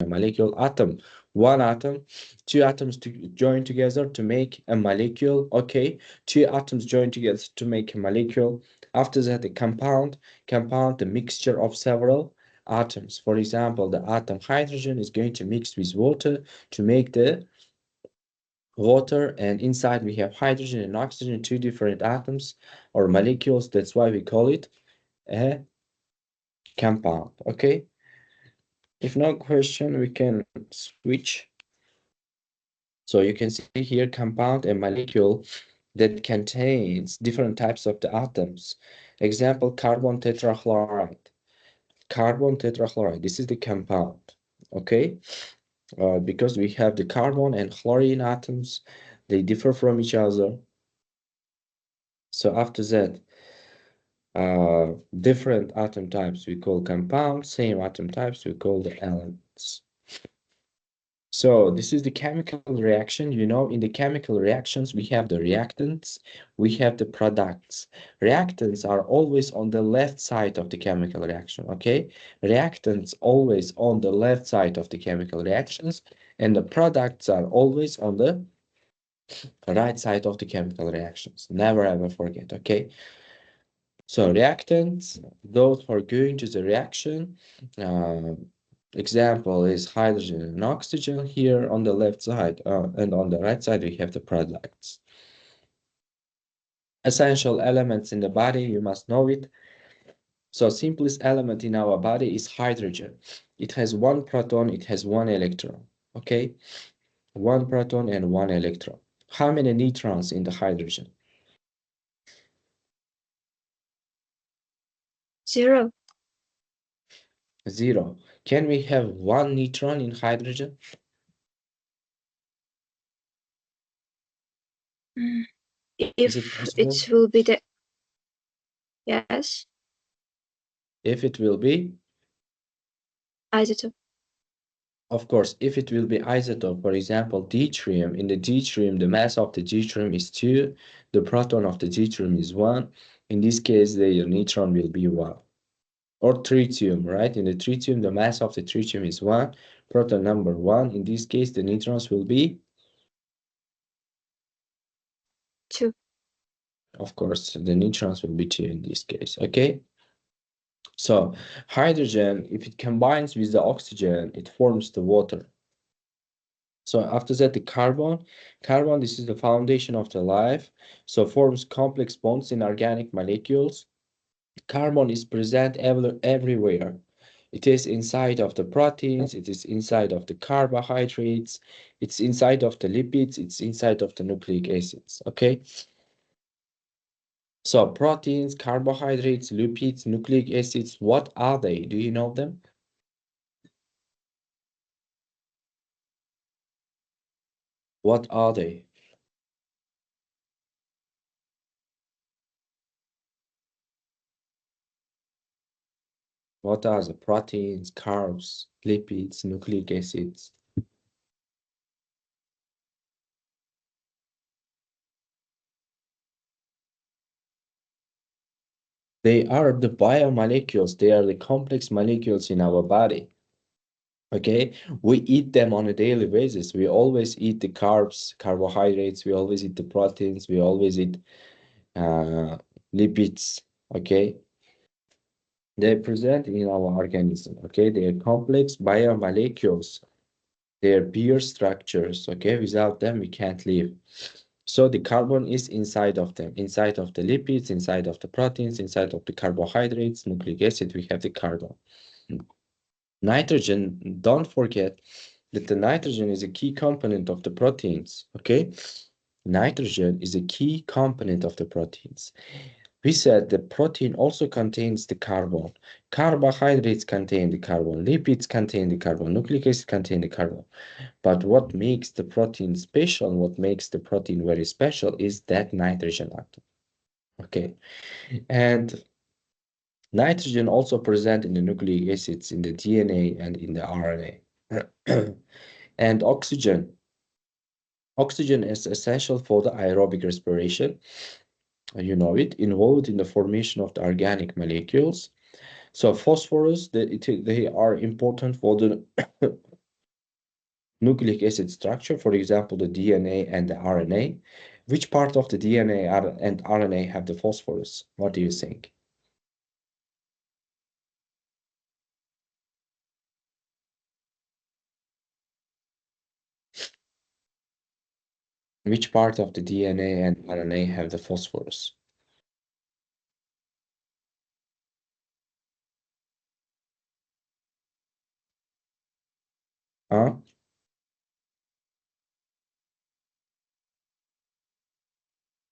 a molecule? Atom. One atom, two atoms to join together to make a molecule. Okay, two atoms join together to make a molecule. After that, a compound. Compound, the mixture of several atoms. For example, the atom hydrogen is going to mix with water to make the water, and inside we have hydrogen and oxygen, two different atoms or molecules. That's why we call it a compound. Okay, if no question, we can switch. So you can see here compound, a molecule that contains different types of the atoms. Example, carbon tetrachloride. Carbon tetrachloride, this is the compound. Okay, because we have the carbon and chlorine atoms, they differ from each other. So after that, different atom types we call compounds, same atom types we call the elements. So this is the chemical reaction. You know, in the chemical reactions, we have the reactants, we have the products. Reactants are always on the left side of the chemical reaction, okay? Reactants always on the left side of the chemical reactions, and the products are always on the right side of the chemical reactions. Never ever forget, okay? So reactants, those who are going to the reaction, example is hydrogen and oxygen here on the left side, and on the right side we have the products. Essential elements in the body, you must know it. So simplest element in our body is hydrogen. It has one proton, it has one electron, okay? One proton and one electron. How many neutrons in the hydrogen? 0. 0. Can we have one neutron in hydrogen? Is it If possible? it will be the yes If it will be, isotope. of course, if it will be isotope, for example, deuterium, in the deuterium, the mass of the deuterium is 2, the proton of the deuterium is 1. In this case, the neutron will be 1. Or tritium, right? In the tritium, the mass of the tritium is 1, proton number 1. In this case, the neutrons will be, 2. of course, the neutrons will be 2 in this case, okay? So hydrogen, if it combines with the oxygen, it forms the water. So after that, the carbon, this is the foundation of the life. So forms complex bonds in organic molecules. Carbon is present everywhere. It is inside of the proteins, it is inside of the carbohydrates, it's inside of the lipids, it's inside of the nucleic acids, okay? So proteins, carbohydrates, lipids, nucleic acids, what are they? Do you know them? What are they? What are the proteins, carbs, lipids, nucleic acids? They are the biomolecules. They are the complex molecules in our body. Okay, we eat them on a daily basis. We always eat the carbs, carbohydrates. We always eat the proteins. We always eat lipids. Okay, they're present in our organism. Okay, they are complex biomolecules. They are pure structures. Okay, without them we can't live. So the carbon is inside of them, inside of the lipids, inside of the proteins, inside of the carbohydrates, nucleic acid, we have the carbon. Nitrogen, don't forget that the nitrogen is a key component of the proteins, okay? Nitrogen is a key component of the proteins. We said the protein also contains the carbon. Carbohydrates contain the carbon, lipids contain the carbon, nucleic acids contain the carbon. But what makes the protein special, what makes the protein very special is that nitrogen atom. Okay, and nitrogen also present in the nucleic acids, in the DNA and in the RNA. And oxygen. Oxygen is essential for the aerobic respiration. You know it, involved in the formation of the organic molecules. So phosphorus, they are important for the nucleic acid structure, for example, the DNA and the RNA. Which part of the DNA and RNA have the phosphorus? What do you think? Which part of the DNA and RNA have the phosphorus? Huh?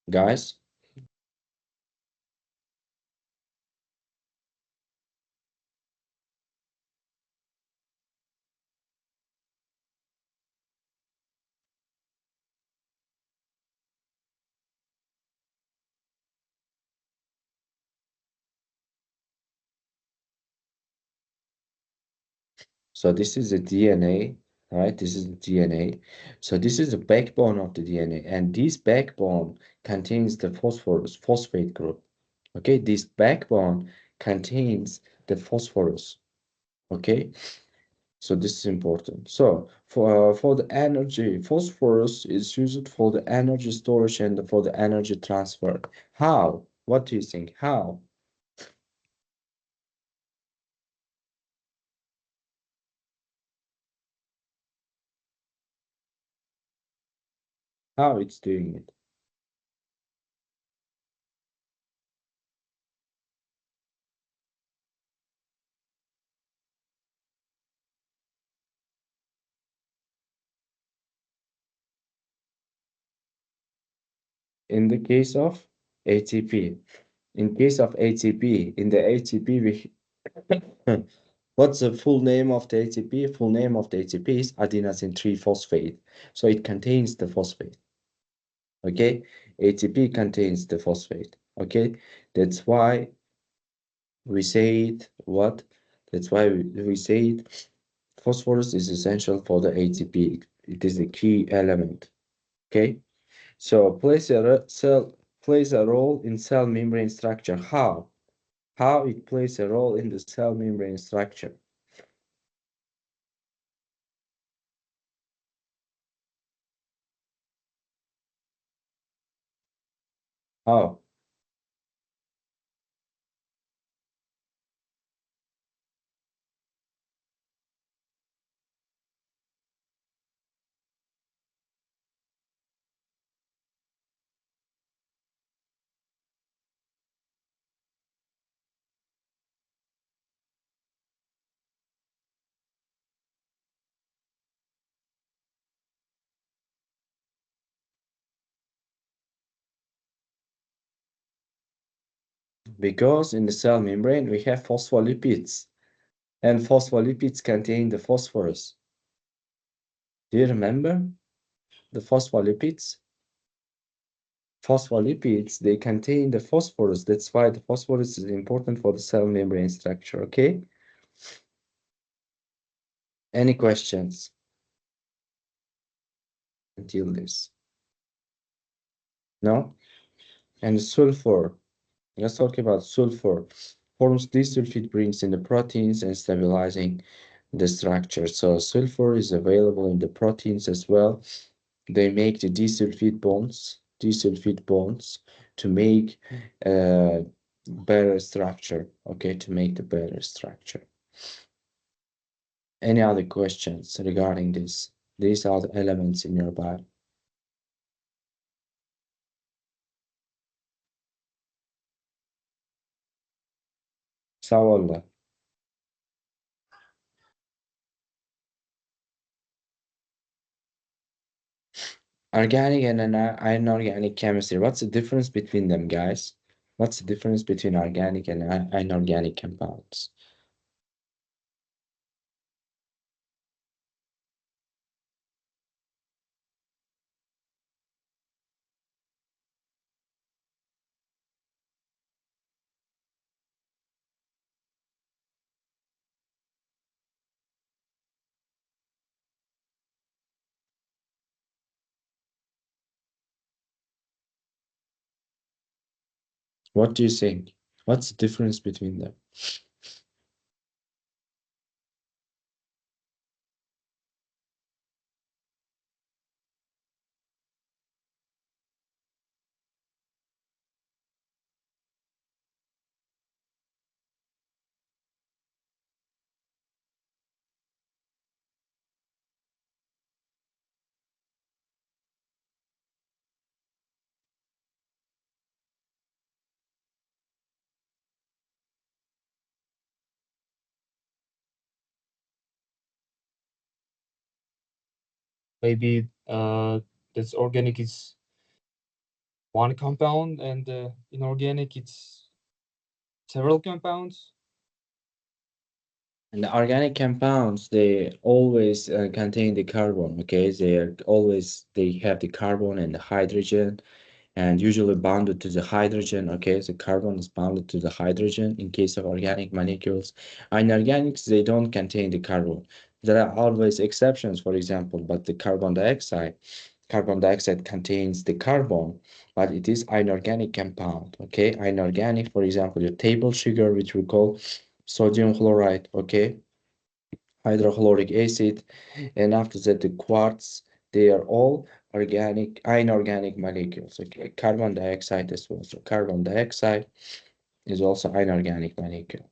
Guys? So this is the DNA, right? This is the DNA. So this is the backbone of the DNA, and this backbone contains the phosphate group. Okay, this backbone contains the phosphorus. Okay, so this is important. So for the energy, phosphorus is used for the energy storage and for the energy transfer. How? What do you think? How? How it's doing it? In the case of ATP, in case of ATP, in the ATP, what's the full name of the ATP? Full name of the ATP is adenosine triphosphate. So it contains the phosphate. Okay, ATP contains the phosphate. Okay, that's why we say it. What? That's why we say it. Phosphorus is essential for the ATP. It is a key element. Okay, so plays a role in cell membrane structure. How? How it plays a role in the cell membrane structure. How? Because in the cell membrane we have phospholipids, and phospholipids contain the phosphorus. Do you remember the phospholipids? Phospholipids, they contain the phosphorus. That's why the phosphorus is important for the cell membrane structure, okay? Any questions until this? No? And sulfur. Let's talk about sulfur. Forms disulfide rings in the proteins and stabilizing the structure. So sulfur is available in the proteins as well. They make the disulfide bonds to make a better structure, okay, to make the better structure. Any other questions regarding this? These are the elements in your bio. Sağ ol. Organic and inorganic chemistry. What's the difference between them, guys? What's the difference between organic and inorganic compounds? What do you think? What's the difference between them? Maybe this organic is one compound, and inorganic it's several compounds. And the organic compounds, they always contain the carbon, okay? They have the carbon and the hydrogen, and usually bounded to the hydrogen, okay? So carbon is bounded to the hydrogen in case of organic molecules. Inorganics, they don't contain the carbon. There are always exceptions, for example, but the carbon dioxide contains the carbon, but it is inorganic compound, okay? Inorganic, for example, your table sugar, which we call sodium chloride, okay? Hydrochloric acid, and after that the quartz, they are all inorganic molecules, okay? Carbon dioxide as well. So carbon dioxide is also inorganic molecule.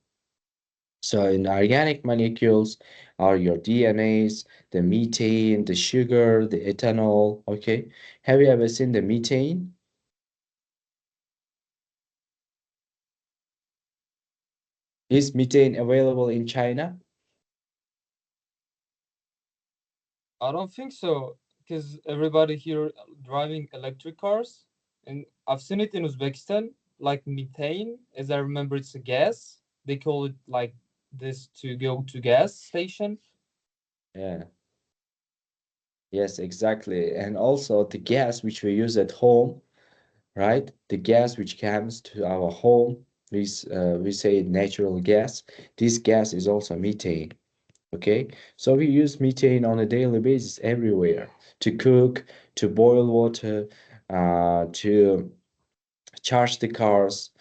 So in organic molecules are your DNAs, the methane, the sugar, the ethanol, okay? Have you ever seen the methane? Is methane available in China? I don't think so, because everybody here driving electric cars, and I've seen it in Uzbekistan, like methane. As I remember, it's a gas. They call it like this to go to gas station. Yeah, yes, exactly. And also the gas which we use at home, right? The gas which comes to our home, we say natural gas. This gas is also methane. Okay, so we use methane on a daily basis everywhere to cook, to boil water, to charge the cars,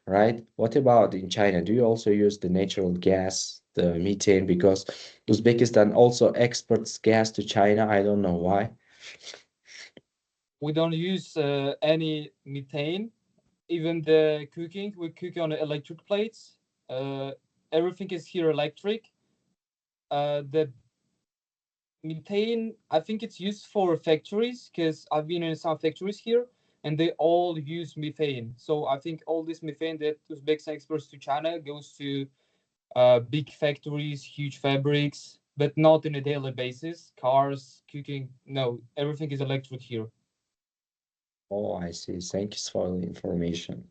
right? What about in China? Do you also use the natural gas, the methane? Because Uzbekistan also exports gas to China. I don't know why. We don't use any methane. Even the cooking, we cook on electric plates. Uh, Everything is here electric. The methane, I think it's used for factories because I've been in some factories here and they all use methane. So I think all this methane that Uzbekistan exports to China goes to big factories, huge fabrics, but not in a daily basis. Cars, cooking, no, everything is electric here. Oh, I see. Thank you for the information.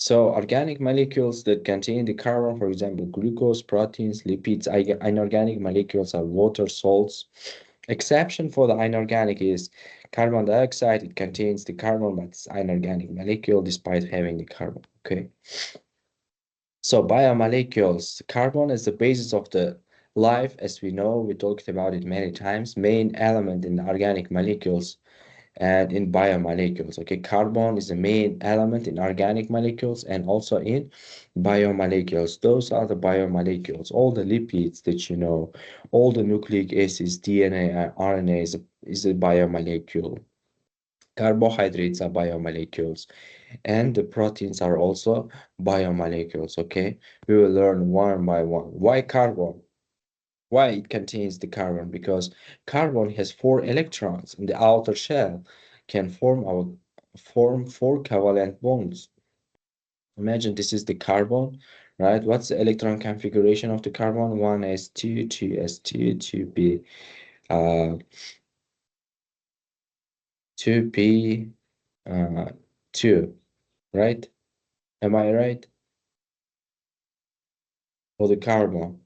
So organic molecules that contain the carbon, for example, glucose, proteins, lipids, inorganic molecules are water, salts. Exception for the inorganic is carbon dioxide. It contains the carbon, but it's inorganic molecule despite having the carbon. Okay. So biomolecules, carbon is the basis of the life, as we know. We talked about it many times. Main element in the organic molecules and in biomolecules. Okay, carbon is the main element in organic molecules and also in biomolecules. Those are the biomolecules. All the lipids that you know, all the nucleic acids, DNA, and RNA is a biomolecule. Carbohydrates are biomolecules, and the proteins are also biomolecules. Okay, we will learn one by one. Why carbon? Why it contains the carbon? Because carbon has 4 electrons in the outer shell, can form 4 covalent bonds. Imagine this is the carbon, right? What's the electron configuration of the carbon? 1s2, 2s2, 2p, 2p, 2, right? Am I right? For the carbon,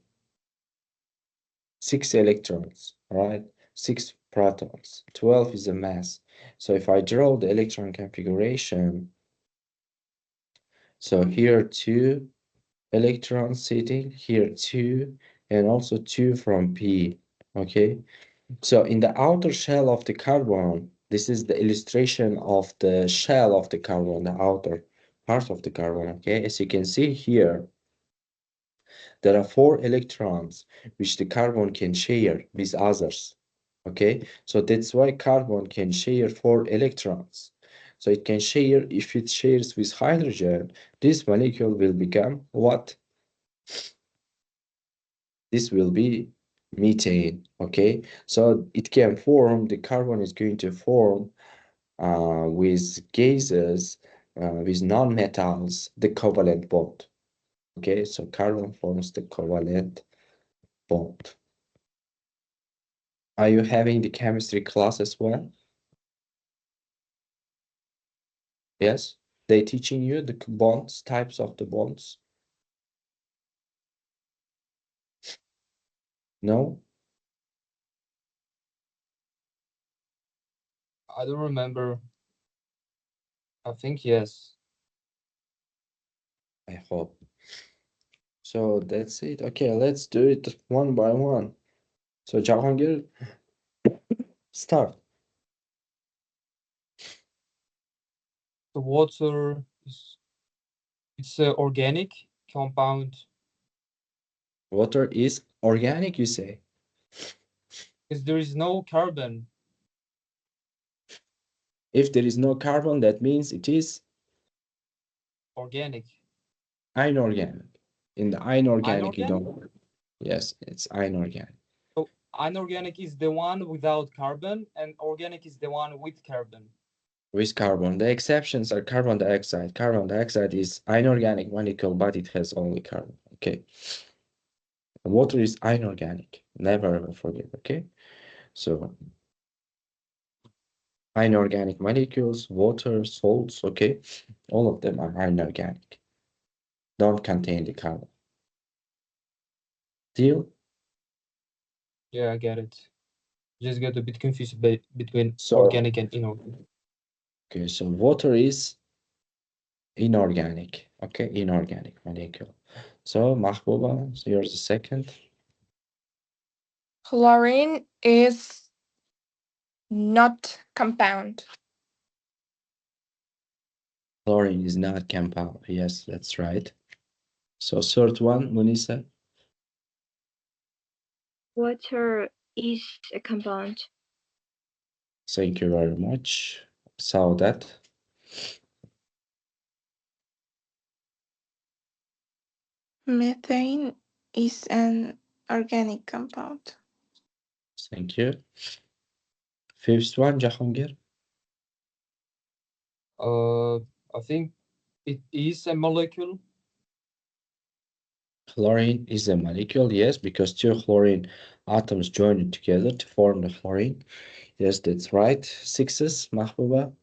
6 electrons, right? 6 protons. 12 is the mass. So if I draw the electron configuration, so here 2 electrons sitting, here 2, and also 2 from P, okay? So in the outer shell of the carbon, this is the illustration of the shell of the carbon, the outer part of the carbon, okay? As you can see here, there are 4 electrons which the carbon can share with others. Okay, so that's why carbon can share 4 electrons. So it can share, if it shares with hydrogen, this molecule will become what? This will be methane. Okay, so it can form, the carbon is going to form with gases, with non-metals, the covalent bond. Okay, so carbon forms the covalent bond. Are you having the chemistry class as well? Yes. They teaching you the bonds, types of the bonds? No? I don't remember. I think yes. I hope. So that's it. Okay, let's do it one by one. So Jahangir, start. The water is it's a organic compound Water is organic, you say? because there is no carbon. If there is no carbon, that means it is Organic. inorganic. In the inorganic, you Inorganic? don't. Yes, it's inorganic. So inorganic is the one without carbon, and organic is the one with carbon. With carbon. The exceptions are carbon dioxide. Carbon dioxide is inorganic molecule, but it has only carbon. Okay. Water is inorganic. Never ever forget. Okay. So inorganic molecules, water, salts. Okay. All of them are inorganic. Don't contain the carbon. Deal. Yeah, I get it. Just get a bit confused between So organic and inorganic. okay. So water is inorganic. Okay. Inorganic molecule. So Mahbuba, so yours the second. Chlorine is not compound. Chlorine is not compound. Yes, that's right. So third one, Munisa. Water is a compound. Thank you very much. Saw that. Methane is an organic compound. Thank you. Fifth one, Jahangir. I think it is a molecule. Chlorine is a molecule, yes, because two chlorine atoms joined together to form the chlorine. Yes, that's right. Sixes, Mahbuba.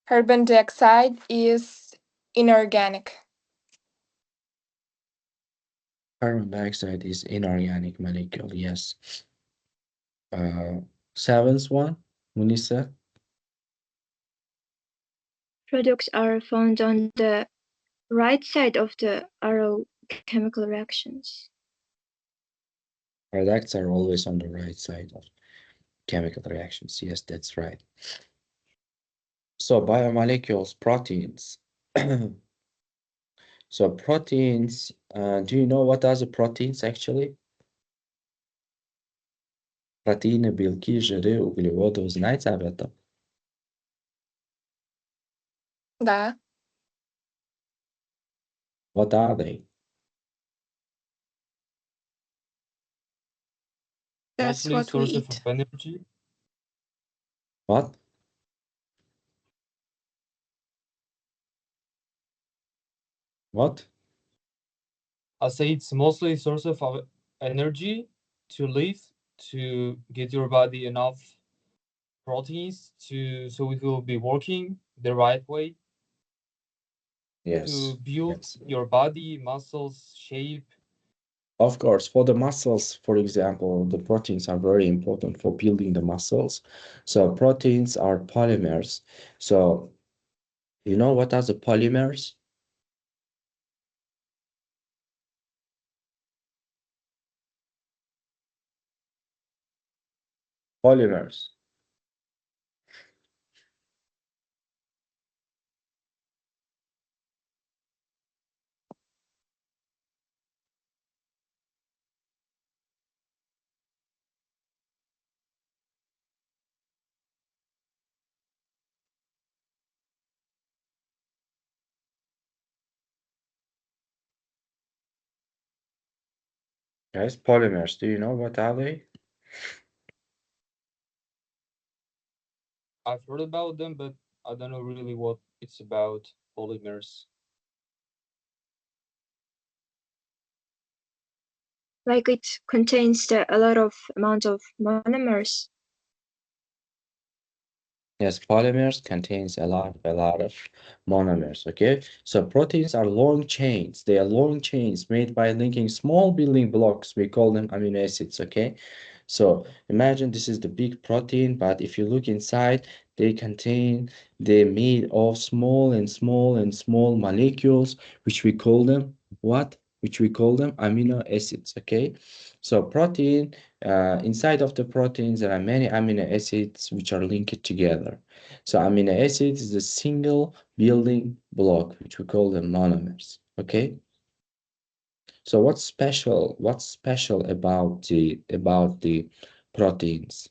Carbon dioxide is inorganic. Carbon dioxide is inorganic molecule, yes. Seventh one, Munisa. Products are found on the right side of the arrow chemical reactions. Products are always on the right side of chemical reactions. Yes, that's right. So biomolecules, proteins. So proteins, do you know what are the proteins actually? Proteine, белки, жиры, углеводы. Вы знаете об этом? Да. What are they? That's Mostly what we source of eat. energy. What? What? I say it's mostly source of energy to live, to get your body enough proteins to so it will be working the right way Yes. to build Yes. your body, muscles, shape. Of course, for the muscles, for example, the proteins are very important for building the muscles. So proteins are polymers. So you know what are the polymers? Polymers. Guys, polymers. Do you know what are they? I've heard about them, but I don't know really what it's about. Polymers. Like it contains a lot of amount of monomers. Yes, polymers contains a lot of monomers, okay? So proteins are long chains. They are long chains made by linking small building blocks. We call them amino acids, okay? So imagine this is the big protein, but if you look inside, they're made of small and small and small molecules, which we call them what? Which we call them amino acids, okay? So protein, inside of the proteins, there are many amino acids which are linked together. So amino acids is a single building block, which we call them monomers, okay? So what's special about the proteins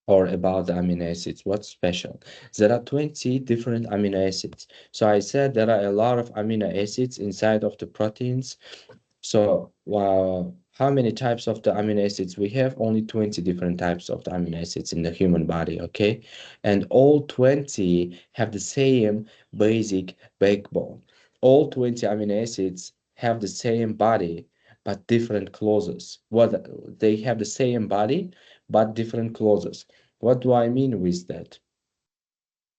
or about the amino acids? What's special? There are 20 different amino acids. So I said there are a lot of amino acids inside of the proteins. So how many types of the amino acids we have? Only 20 different types of the amino acids in the human body, okay? And all 20 have the same basic backbone. All 20 amino acids have the same body, but different clauses. What they have the same body, but different clauses. What do I mean with that?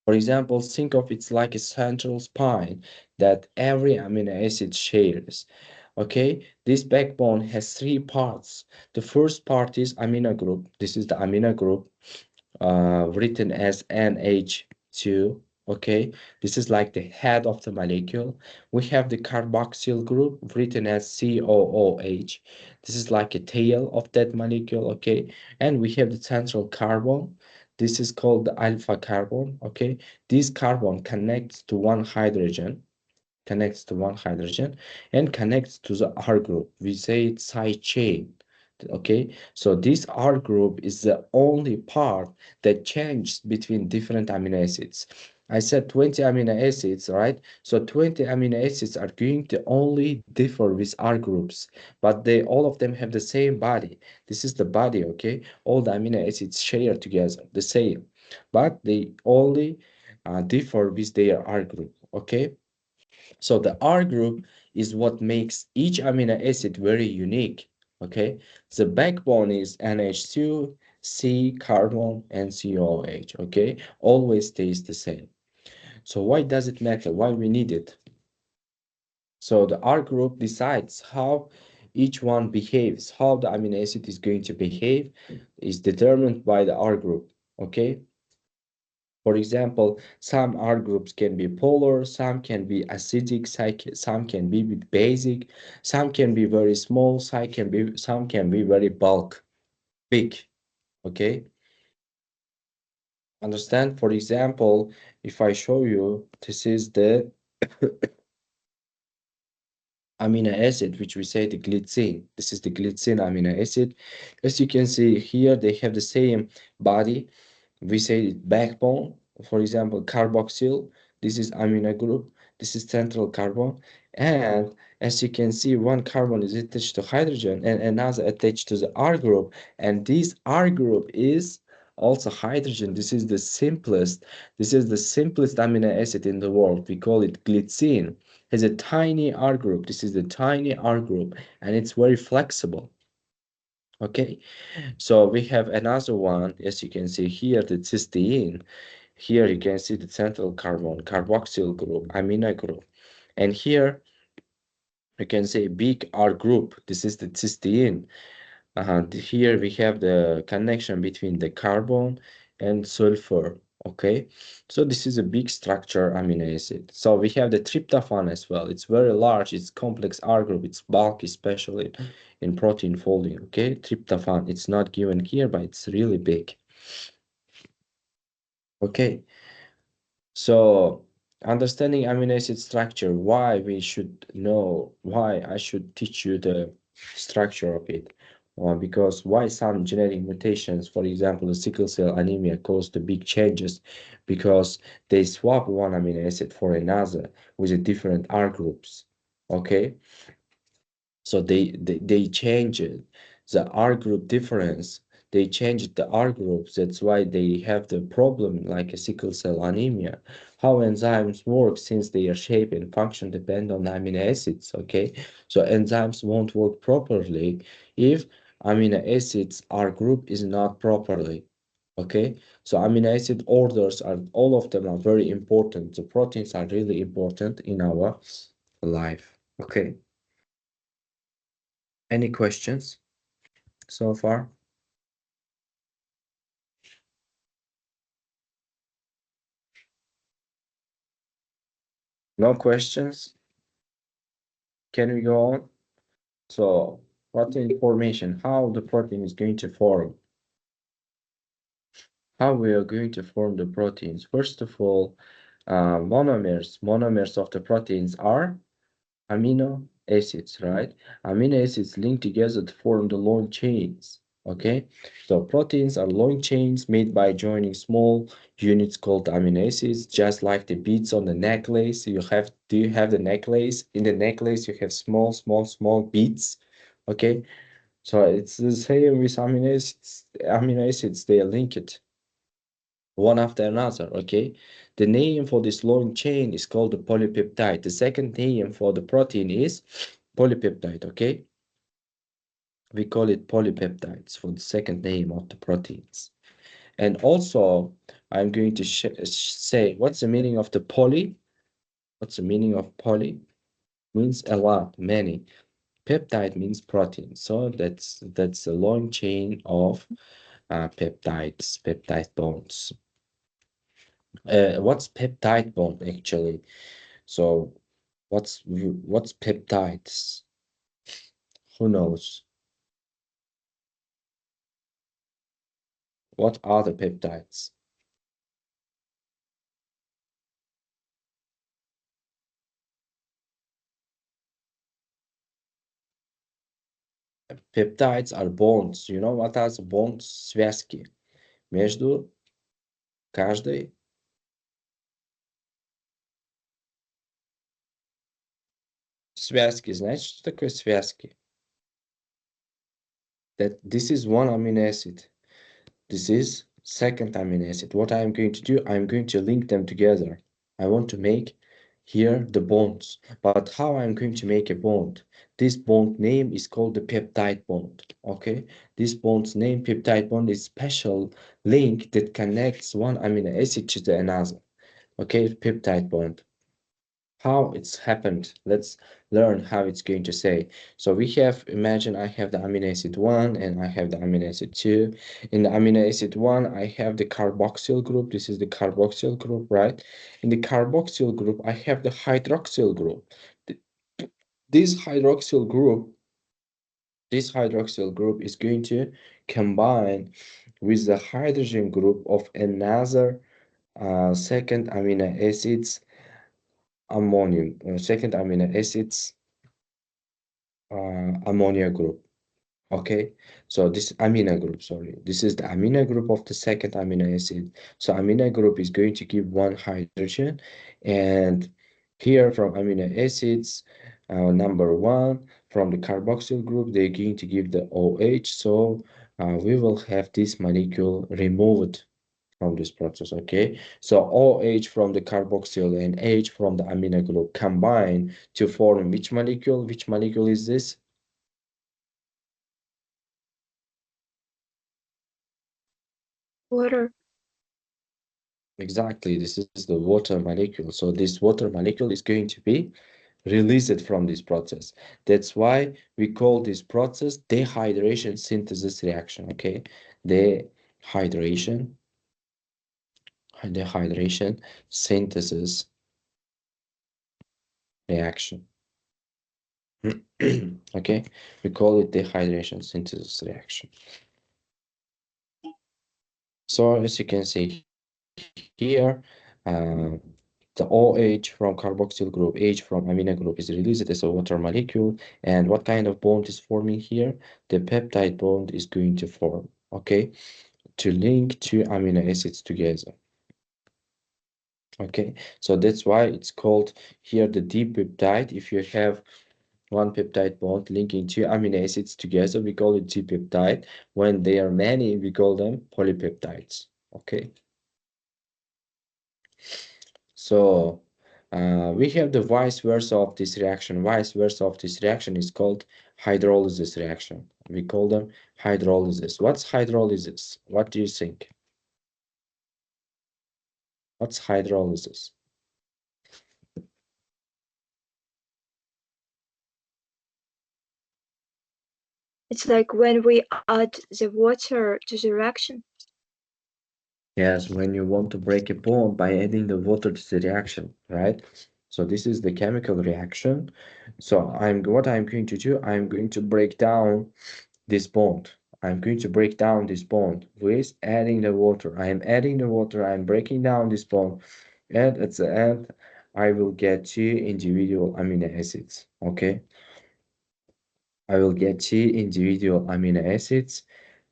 For example, think of it like a central spine that every amino acid shares. Okay, this backbone has three parts. The first part is amino group. This is the amino group, written as NH2. Okay, this is like the head of the molecule. We have the carboxyl group written as COOH. This is like a tail of that molecule. Okay, and we have the central carbon. This is called the alpha carbon. Okay, this carbon connects to one hydrogen and connects to the R group. We say it's side chain. Okay, so this R group is the only part that changes between different amino acids. I said 20 amino acids, right? So 20 amino acids are going to only differ with R groups, but they all of them have the same body. This is the body, okay? All the amino acids share together the same, but they only differ with their R group, okay? So the R group is what makes each amino acid very unique. Okay, the backbone is NH2, C, carbon, and COH. Okay, always stays the same. So why does it matter? Why we need it? So the R group decides how each one behaves, how the amino acid is going to behave is determined by the R group. Okay, for example, some R groups can be polar, some can be acidic, some can be basic, some can be very small, some can be very big. Okay, understand? For example, if I show you, this is the amino acid, which we say the glycine. This is the glycine amino acid. As you can see here, they have the same body. We say backbone, for example, carboxyl. This is amino group. This is central carbon. And as you can see, one carbon is attached to hydrogen and another attached to the R group. And this R group is also hydrogen. This is the simplest amino acid in the world. We call it glycine. Has a tiny R group. This is the tiny R group, and it's very flexible. Okay, so we have another one, as you can see here, the cysteine. Here you can see the central carbon, carboxyl group, amino group. And here you can say big R group. This is the cysteine. Here we have the connection between the carbon and sulfur. Okay, so this is a big structure amino acid. So we have the tryptophan as well. It's very large. It's complex R group. It's bulky, especially in protein folding. Okay, tryptophan. It's not given here, but it's really big. Okay, so understanding amino acid structure, why I should teach you the structure of it. Because why some genetic mutations, for example, the sickle cell anemia, cause the big changes because they swap one amino acid for another with a different R groups. Okay, so they change it. The R group difference they changed the R groups. That's why they have the problem like a sickle cell anemia. How enzymes work, since their shape and function depend on amino acids, okay? So enzymes won't work properly if amino acids R group is not properly, okay? So amino acid orders are, all of them are very important. The proteins are really important in our life, okay? Any questions so far? No questions? Can we go on? So, protein formation, how the protein is going to form. How we are going to form the proteins. First of all, monomers of the proteins are amino acids, right? Amino acids link together to form the long chains, okay? So proteins are long chains made by joining small units called amino acids, just like the beads on the necklace. Do you have the necklace? In the necklace, you have small beads, okay? So it's the same with amino acids. Amino acids, they are linked one after another, okay? The name for this long chain is called the polypeptide. The second name for the protein is polypeptide, okay? We call it polypeptides for the second name of the proteins. And also, I'm going to say, what's the meaning of the poly? What's the meaning of poly? Means a lot, many. Peptide means protein. So that's a long chain of peptide bonds. What's peptide bond actually? So what's peptides? Who knows? What are the peptides? Peptides are bonds. You know what are the bonds? Связки между каждой. Связки. Знаете, что такое связки? That this is one amino acid. This is second amino acid. What I'm going to do, I'm going to link them together. I want to make here the bonds. But how I'm going to make a bond? This bond name is called the peptide bond. Okay, this bond's name, peptide bond, is special link that connects one amino acid to the another. Okay, peptide bond. How it's happened, let's learn how it's going to say. So we have, imagine I have the amino acid 1 and I have the amino acid 2. In the amino acid 1, I have the carboxyl group. This is the carboxyl group, right? In the carboxyl group, I have the hydroxyl group. This hydroxyl group is going to combine with the hydrogen group of another second amino acids ammonium, second amino acids ammonia group. Okay, so this amino group, sorry, this is the amino group of the second amino acid. So amino group is going to give one hydrogen, and here from amino acids, number 1 from the carboxyl group, they're going to give the OH. So we will have this molecule removed from this process, okay? So OH from the carboxyl and H from the amino group combine to form which molecule? Which molecule is this? Water. Exactly, this is the water molecule. So this water molecule is going to be released from this process. That's why we call this process dehydration synthesis reaction, okay? Dehydration synthesis reaction. Okay, we call it dehydration synthesis reaction. So as you can see here, the OH from carboxyl group, H from amino group is released as a water molecule. And what kind of bond is forming here? The peptide bond is going to form, okay, to link two amino acids together. Okay, so that's why it's called here the dipeptide. If you have one peptide bond linking two amino acids together. We call it G-peptide. When they are many, we call them polypeptides. Okay. So we have the vice versa of this reaction. Vice versa of this reaction is called hydrolysis reaction. We call them hydrolysis. What's hydrolysis? What do you think? What's hydrolysis? It's like when we add the water to the reaction. Yes, when you want to break a bond by adding the water to the reaction, right? So this is the chemical reaction. So what I'm going to do, I'm going to break down this bond. I'm going to break down this bond with adding the water. I am adding the water, I'm breaking down this bond, and at the end, I will get two individual amino acids. Okay, I will get two individual amino acids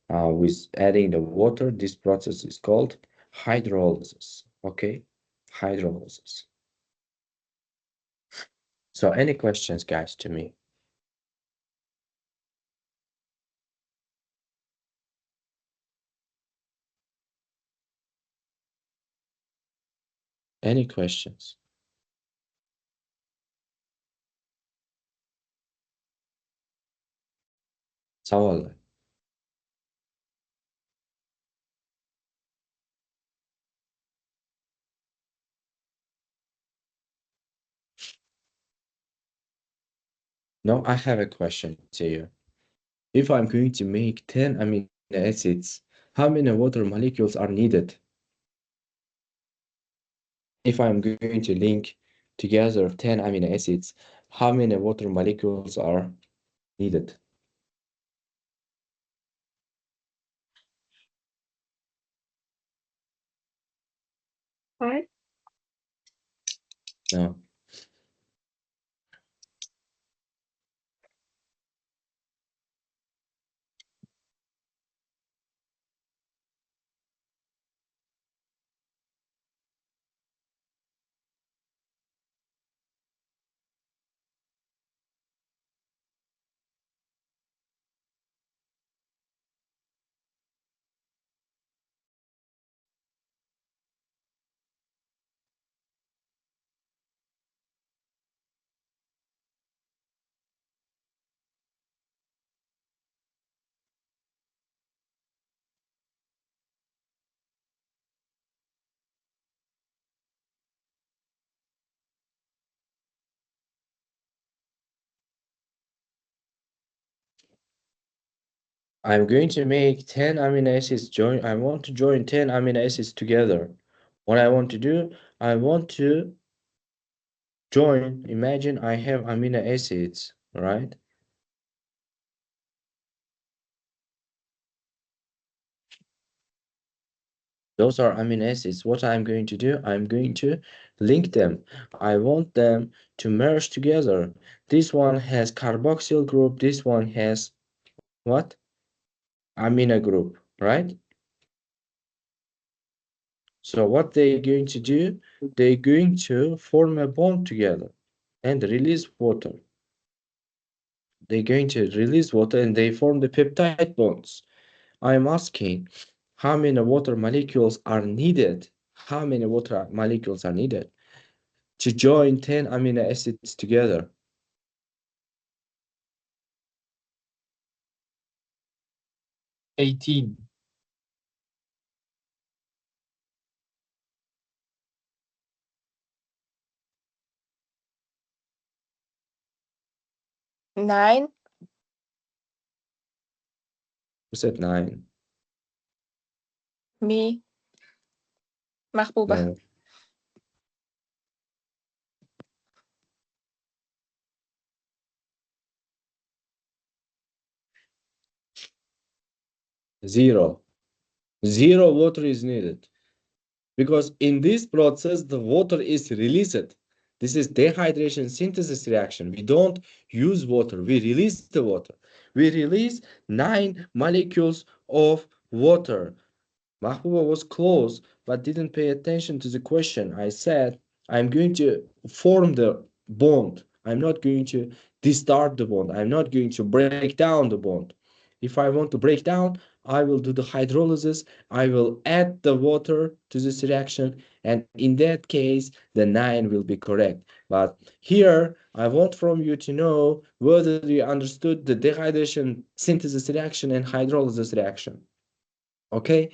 with adding the water. This process is called hydrolysis. Okay, hydrolysis. So, any questions, guys, to me? Any questions? سوال. No, I have a question to you. If I'm going to make 10 amino acids, how many water molecules are needed? If I'm going to link together 10 amino acids, how many water molecules are needed? Right? No. I'm going to make 10 amino acids join. I want to join 10 amino acids together. What I want to do, I want to join. Imagine I have amino acids, right? Those are amino acids. What I'm going to do, I'm going to link them. I want them to merge together. This one has carboxyl group. This one has what? Amino group, right? So what they're going to do, they're going to form a bond together and release water. They're going to release water and they form the peptide bonds. I'm asking how many water molecules are needed? How many water molecules are needed to join 10 amino acids together? 18. 9. Who said 9? Me. محبوبة. No. 0. 0 water is needed. Because in this process, the water is released. This is dehydration synthesis reaction. We don't use water, we release the water. We release 9 molecules of water. Mahbuba was close, but didn't pay attention to the question. I said, I'm going to form the bond. I'm not going to start the bond. I'm not going to break down the bond. If I want to break down, I will do the hydrolysis. I will add the water to this reaction. And in that case, the 9 will be correct. But here, I want from you to know whether you understood the dehydration synthesis reaction and hydrolysis reaction. Okay,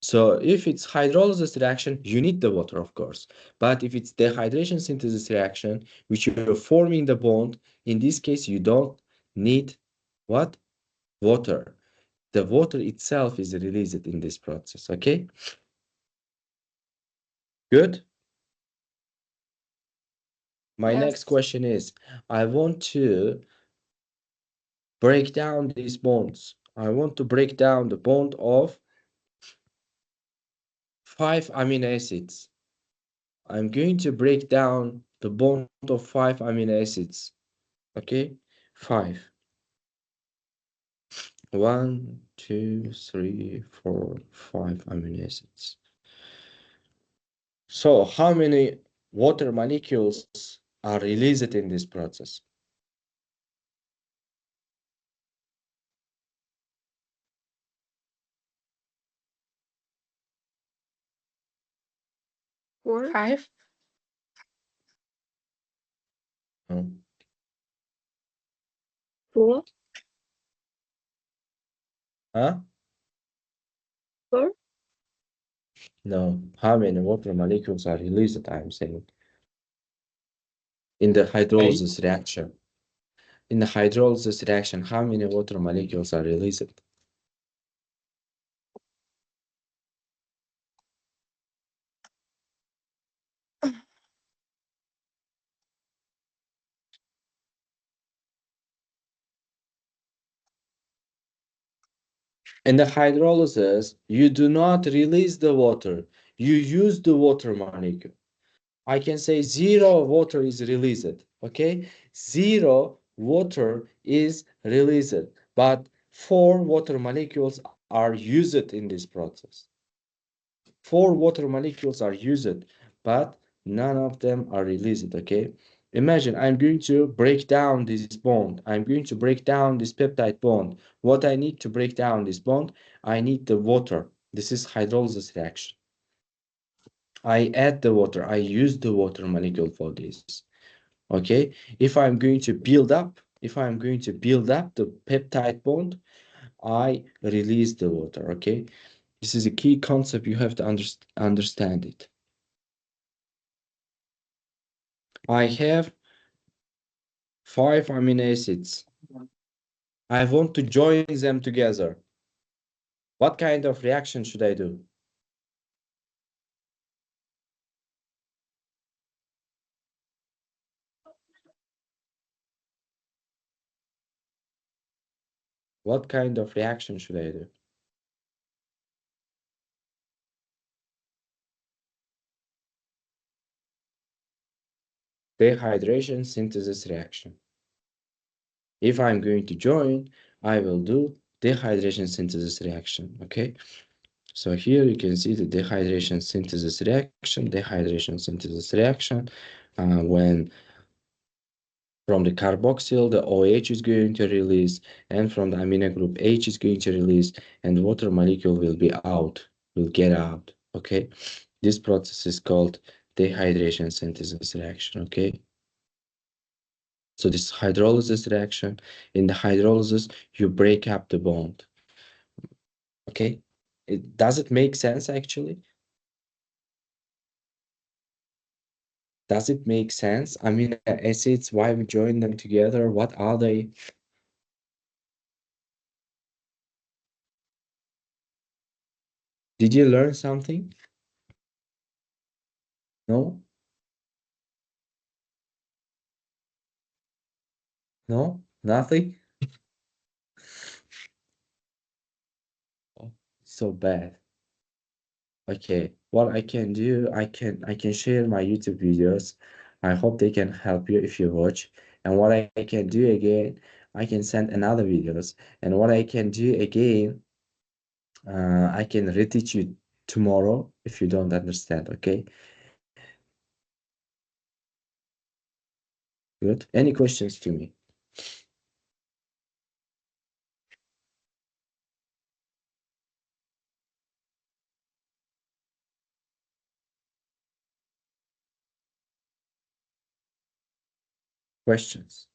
so if it's hydrolysis reaction, you need the water, of course. But if it's dehydration synthesis reaction, which you're forming the bond, in this case, you don't need what? Water. The water itself is released in this process, okay? Good? My Yes. next question is, I want to break down these bonds. I want to break down the bond of 5 amino acids. I'm going to break down the bond of 5 amino acids. Okay, 5. 1, 2, 3, 4, 5 amino acids. So how many water molecules are released in this process? Four. 5. No. Four. Huh? Four. No. How many water molecules are released, I'm saying, in the 8. hydrolysis reaction? In the hydrolysis reaction, how many water molecules are released? In the hydrolysis, you do not release the water. You use the water molecule. I can say 0 water is released, okay? 0 water is released, but 4 water molecules are used in this process. 4 water molecules are used, but none of them are released, okay? Imagine I'm going to break down this bond. I'm going to break down this peptide bond. What I need to break down this bond, I need the water. This is hydrolysis reaction. I add the water. I use the water molecule for this. Okay, if I'm going to build up the peptide bond, I release the water. Okay, this is a key concept. You have to understand it. I have 5 amino acids. I want to join them together. What kind of reaction should I do? What kind of reaction should I do? Dehydration synthesis reaction. If I'm going to join, I will do dehydration synthesis reaction, okay? So here you can see the dehydration synthesis reaction, when from the carboxyl, the OH is going to release, and from the amino group H is going to release, and water molecule will be out, will get out, okay? This process is called dehydration synthesis reaction, okay? So this hydrolysis reaction, in the hydrolysis, you break up the bond. Okay, does it make sense actually? Does it make sense? Amino acids, why we join them together? What are they? Did you learn something? No? No? Nothing? Oh, so bad. Okay, what I can do, I can share my YouTube videos. I hope they can help you if you watch. And what I can do again, I can send another videos. And what I can do again, I can reteach you tomorrow if you don't understand, okay? Good. Any questions to me? Questions?